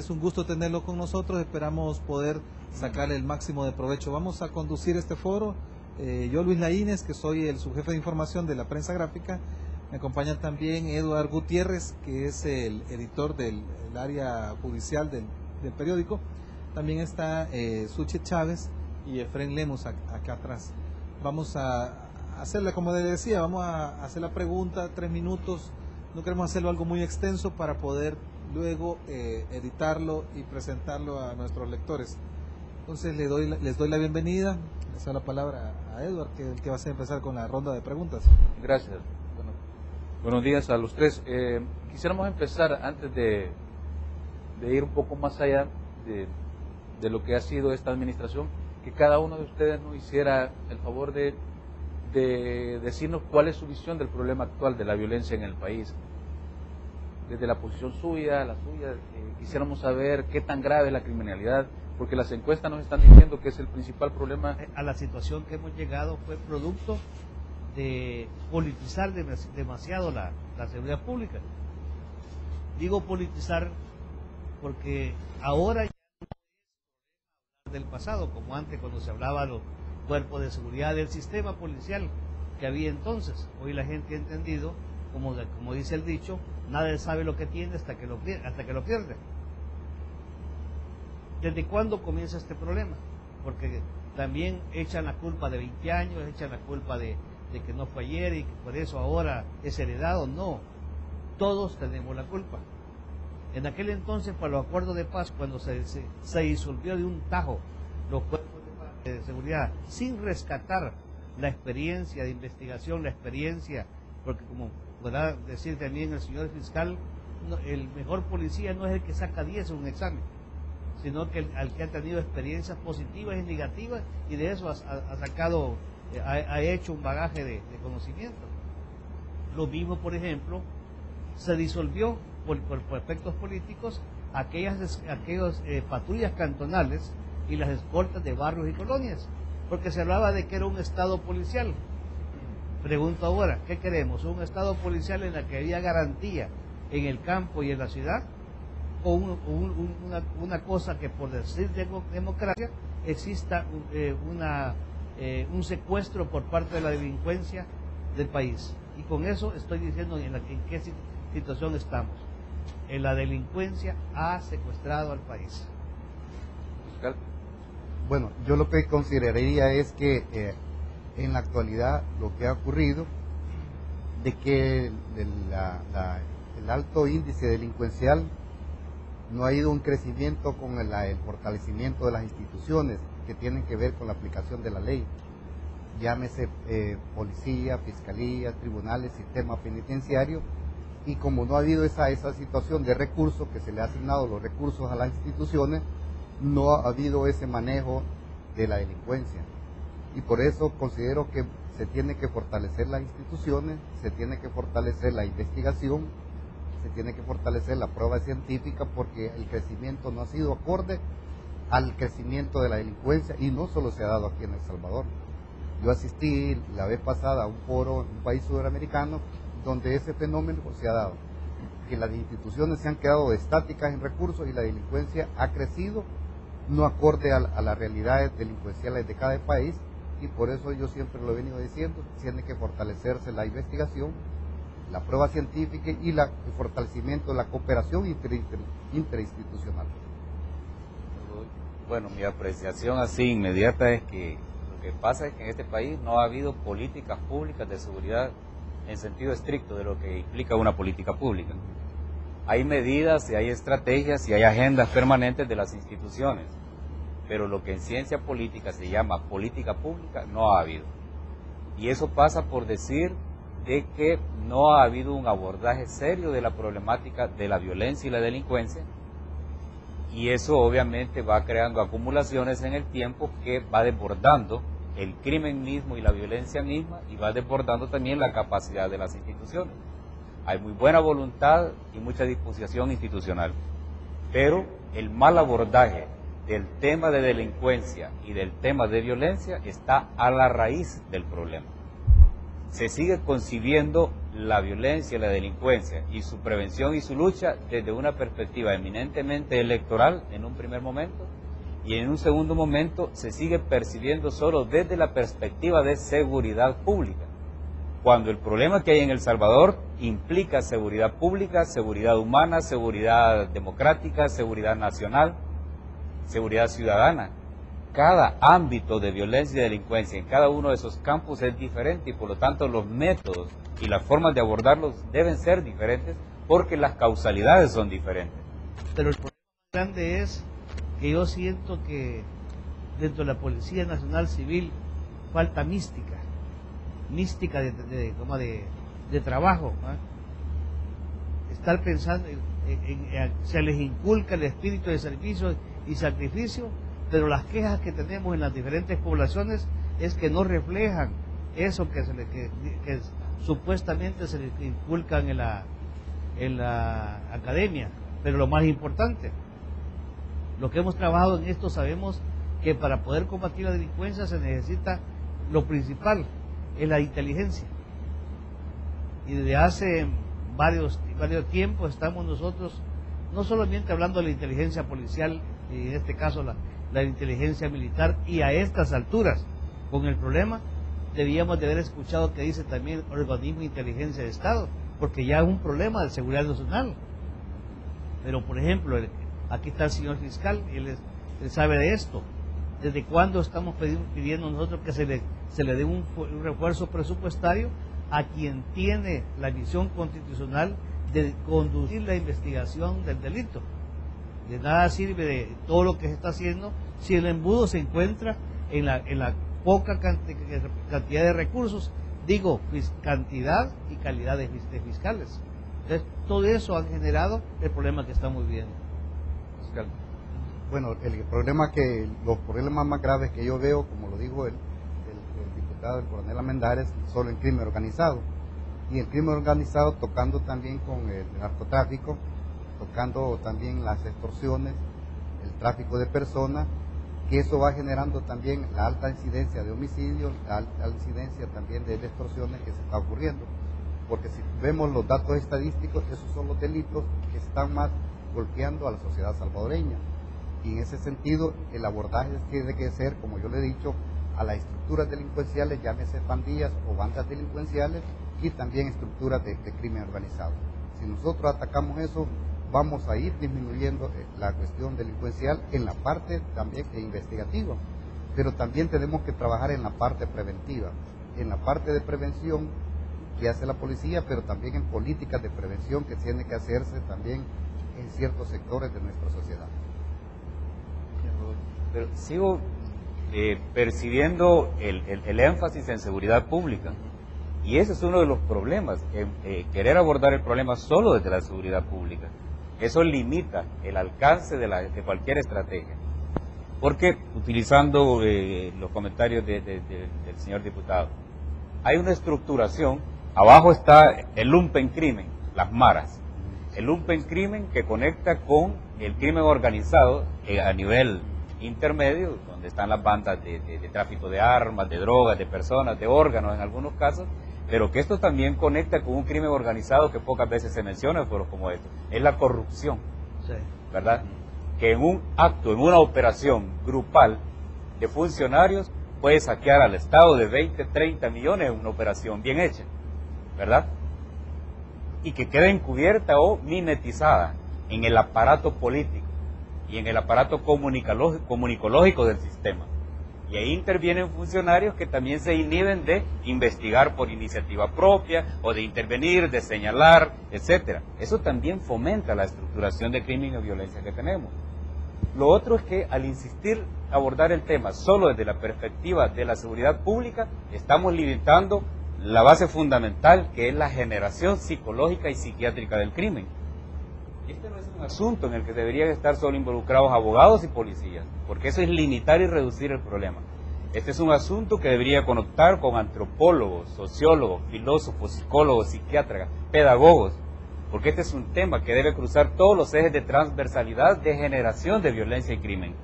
es un gusto tenerlo con nosotros, esperamos poder sacarle el máximo de provecho. Vamos a conducir este foro, yo Luis Laínez, que soy el subjefe de información de la prensa gráfica, me acompaña también Eduard Gutiérrez, que es el editor del área judicial del periódico, también está Suche Chávez y Efren Lemus acá atrás. Vamos a hacerla, como les decía, vamos a hacer la pregunta, 3 minutos, no queremos hacerlo algo muy extenso para poder luego editarlo y presentarlo a nuestros lectores. Entonces les doy la bienvenida, les doy la palabra a Eduard, que es el que va a empezar con la ronda de preguntas. Gracias. Buenos días a los tres. Quisiéramos empezar, antes de ir un poco más allá de lo que ha sido esta administración, que cada uno de ustedes nos hiciera el favor de decirnos cuál es su visión del problema actual de la violencia en el país. Desde la posición suya, la suya, quisiéramos saber qué tan grave es la criminalidad, porque las encuestas nos están diciendo que es el principal problema. A la situación que hemos llegado fue producto de politizar demasiado la seguridad pública. Digo politizar porque ahora ya no es del pasado, como antes cuando se hablaba de los cuerpos de seguridad del sistema policial que había entonces. Hoy la gente ha entendido, como dice el dicho, nadie sabe lo que tiene hasta que lo pierde. ¿Desde cuándo comienza este problema? Porque también echan la culpa de 20 años, echan la culpa de que no fue ayer y que por eso ahora es heredado. No, todos tenemos la culpa. En aquel entonces, para los acuerdos de paz, cuando se disolvió de un tajo los cuerpos de seguridad, sin rescatar la experiencia de investigación, la experiencia, porque como podrá decir también el señor fiscal, el mejor policía no es el que saca 10 en un examen, sino que al que ha tenido experiencias positivas y negativas, y de eso ha hecho un bagaje de conocimiento. Lo mismo, por ejemplo, se disolvió por aspectos políticos aquellas patrullas cantonales y las escoltas de barrios y colonias, porque se hablaba de que era un estado policial. Pregunto ahora, ¿qué queremos? ¿Un estado policial en el que había garantía en el campo y en la ciudad? ¿O una cosa que, por decir democracia, exista un secuestro por parte de la delincuencia del país? Y con eso estoy diciendo en qué situación estamos. La delincuencia ha secuestrado al país. Bueno, yo lo que consideraría es que en la actualidad lo que ha ocurrido de que el alto índice delincuencial no ha ido un crecimiento con el fortalecimiento de las instituciones que tienen que ver con la aplicación de la ley, llámese policía, fiscalía, tribunales, sistema penitenciario, y como no ha habido esa situación de recursos, que se le ha asignado los recursos a las instituciones, no ha habido ese manejo de la delincuencia. Y por eso considero que se tiene que fortalecer las instituciones, se tiene que fortalecer la investigación, se tiene que fortalecer la prueba científica, porque el crecimiento no ha sido acorde al crecimiento de la delincuencia, y no solo se ha dado aquí en El Salvador. Yo asistí la vez pasada a un foro en un país sudamericano donde ese fenómeno se ha dado, que las instituciones se han quedado estáticas en recursos y la delincuencia ha crecido no acorde a las realidades delincuenciales de cada país, y por eso yo siempre lo he venido diciendo, tiene que fortalecerse la investigación, la prueba científica y el fortalecimiento de la cooperación interinstitucional. Bueno, mi apreciación así inmediata es que lo que pasa es que en este país no ha habido políticas públicas de seguridad en sentido estricto de lo que implica una política pública. Hay medidas y hay estrategias y hay agendas permanentes de las instituciones, pero lo que en ciencia política se llama política pública no ha habido. Y eso pasa por decir de que no ha habido un abordaje serio de la problemática de la violencia y la delincuencia, y eso obviamente va creando acumulaciones en el tiempo que va desbordando el crimen mismo y la violencia misma, y va desbordando también la capacidad de las instituciones. Hay muy buena voluntad y mucha disposición institucional, pero el mal abordaje del tema de delincuencia y del tema de violencia está a la raíz del problema. se sigue concibiendo la violencia, la delincuencia y su prevención y su lucha desde una perspectiva eminentemente electoral en un primer momento, y en un segundo momento se sigue percibiendo solo desde la perspectiva de seguridad pública, cuando el problema que hay en El Salvador implica seguridad pública, seguridad humana, seguridad democrática, seguridad nacional, seguridad ciudadana. Cada ámbito de violencia y delincuencia en cada uno de esos campos es diferente, y por lo tanto los métodos y las formas de abordarlos deben ser diferentes, porque las causalidades son diferentes. Pero el problema grande es que yo siento que dentro de la Policía Nacional Civil falta mística de trabajo, ¿no? Estar pensando se les inculca el espíritu de servicio y sacrificio, pero las quejas que tenemos en las diferentes poblaciones es que no reflejan eso que supuestamente se les inculcan en la academia. Pero lo más importante, lo que hemos trabajado en esto, sabemos que para poder combatir la delincuencia se necesita, lo principal es la inteligencia, y desde hace varios tiempos estamos nosotros no solamente hablando de la inteligencia policial, y en este caso la inteligencia militar, y a estas alturas con el problema debíamos de haber escuchado que dice también organismo de inteligencia de Estado, porque ya es un problema de seguridad nacional. Pero por ejemplo, aquí está el señor fiscal, él sabe de esto. ¿Desde cuándo estamos pidiendo nosotros que se le dé un refuerzo presupuestario a quien tiene la misión constitucional de conducir la investigación del delito? De nada sirve de todo lo que se está haciendo si el embudo se encuentra en la poca cantidad de recursos, digo, cantidad y calidad de fiscales. Entonces, todo eso ha generado el problema que estamos viviendo. Fiscal. Bueno, los problemas más graves que yo veo, como lo dijo el diputado, el coronel Amendares, son el crimen organizado. Y el crimen organizado tocando también con el narcotráfico, tocando también las extorsiones, el tráfico de personas, que eso va generando también la alta incidencia de homicidios, la alta incidencia también de extorsiones que se está ocurriendo. Porque si vemos los datos estadísticos, esos son los delitos que están más golpeando a la sociedad salvadoreña. Y en ese sentido, el abordaje tiene que ser, como yo le he dicho, a las estructuras delincuenciales, llámese pandillas o bandas delincuenciales, y también estructuras de crimen organizado. Si nosotros atacamos eso, vamos a ir disminuyendo la cuestión delincuencial en la parte también investigativa, pero también tenemos que trabajar en la parte preventiva, en la parte de prevención que hace la policía, pero también en políticas de prevención que tiene que hacerse también en ciertos sectores de nuestra sociedad. Pero sigo percibiendo el énfasis en seguridad pública, y ese es uno de los problemas, querer abordar el problema solo desde la seguridad pública. Eso limita el alcance de cualquier estrategia, porque utilizando los comentarios del señor diputado, hay una estructuración. Abajo está el lumpencrimen, las maras, el lumpencrimen que conecta con el crimen organizado a nivel intermedio, donde están las bandas de tráfico de armas, de drogas, de personas, de órganos en algunos casos, pero que esto también conecta con un crimen organizado que pocas veces se menciona en foros como estos, es la corrupción, sí, ¿verdad? Que en un acto, en una operación grupal de funcionarios puede saquear al Estado de 20, 30 millones en una operación bien hecha, ¿verdad? Y que queda encubierta o mimetizada en el aparato político y en el aparato comunicológico del sistema. Y ahí intervienen funcionarios que también se inhiben de investigar por iniciativa propia o de intervenir, de señalar, etcétera. Eso también fomenta la estructuración de crimen y violencia que tenemos. Lo otro es que al insistir abordar el tema solo desde la perspectiva de la seguridad pública, estamos limitando la base fundamental, que es la generación psicológica y psiquiátrica del crimen. Este no es un asunto en el que deberían estar solo involucrados abogados y policías, porque eso es limitar y reducir el problema. Este es un asunto que debería conectar con antropólogos, sociólogos, filósofos, psicólogos, psiquiatras, pedagogos, porque este es un tema que debe cruzar todos los ejes de transversalidad de generación de violencia y crimen.